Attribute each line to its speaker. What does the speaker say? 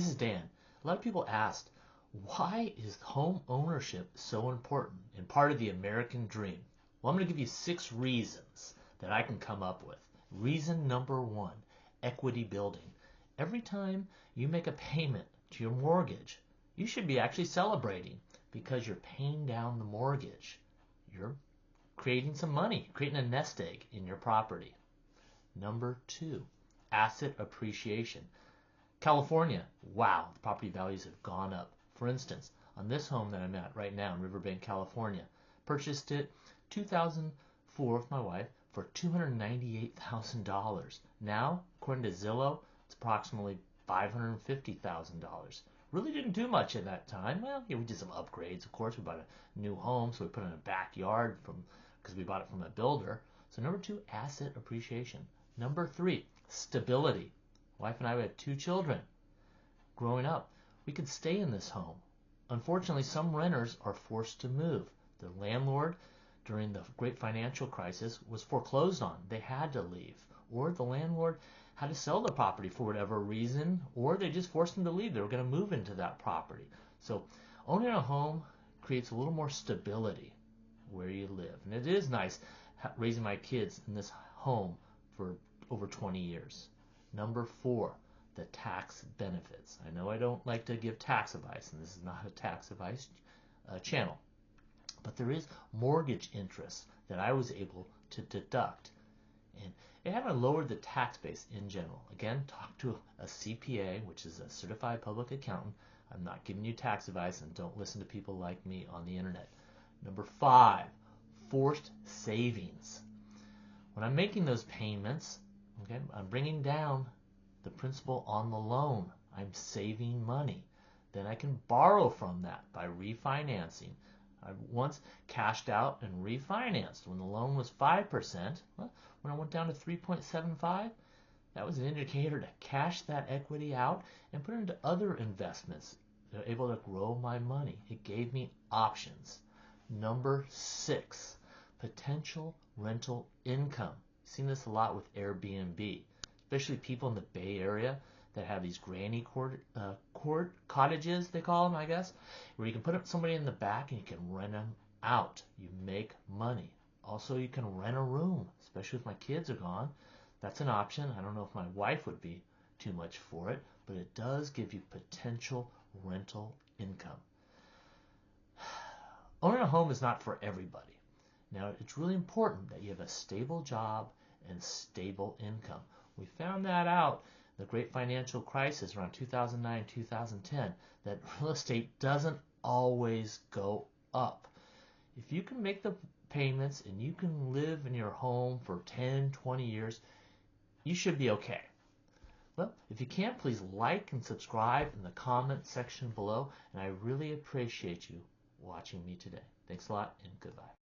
Speaker 1: this is Dan. A lot of people asked, why is home ownership so important and part of the American dream? Well, I'm going to give you 6 reasons that I can come up with. Reason number 1, equity building. Every time you make a payment to your mortgage, you should be actually celebrating because you're paying down the mortgage. You're creating some money, creating a nest egg in your property. Number 2, asset appreciation. California, wow, the property values have gone up. For instance, on this home that I'm at right now in Riverbank, California, purchased it 2004 with my wife for $298,000. Now, according to Zillow, it's approximately $550,000. Really didn't do much at that time. Well, yeah, we did some upgrades, of course. We bought a new home, so we put it in a backyard because we bought it from a builder. So number 2, asset appreciation. Number 3, stability. Wife and I had 2 children. Growing up, we could stay in this home. Unfortunately, some renters are forced to move. The landlord, during the great financial crisis, was foreclosed on. They had to leave. Or the landlord had to sell the property for whatever reason, or they just forced them to leave. They were going to move into that property. So owning a home creates a little more stability where you live. And it is nice raising my kids in this home for over 20 years. Number 4, the tax benefits. I know I don't like to give tax advice, and this is not a tax advice channel, but there is mortgage interest that I was able to deduct. And it haven't lowered the tax base in general. Again, talk to a CPA, which is a certified public accountant. I'm not giving you tax advice, and don't listen to people like me on the internet. Number 5, forced savings. When I'm making those payments, okay, I'm bringing down the principal on the loan. I'm saving money. Then I can borrow from that by refinancing. I once cashed out and refinanced when the loan was 5%. Well, when I went down to 3.75, that was an indicator to cash that equity out and put it into other investments that are able to grow my money. It gave me options. Number 6, potential rental income. I've seen this a lot with Airbnb, especially people in the Bay Area that have these granny cottages, they call them, I guess, where you can put somebody in the back and you can rent them out. You make money. Also, you can rent a room, especially if my kids are gone. That's an option. I don't know if my wife would be too much for it, but it does give you potential rental income. Owning a home is not for everybody. Now, it's really important that you have a stable job and stable income. We found that out in the great financial crisis around 2009, 2010, that real estate doesn't always go up. If you can make the payments and you can live in your home for 10, 20 years, you should be okay. Well, if you can, please like and subscribe in the comment section below, and I really appreciate you watching me today. Thanks a lot, and goodbye.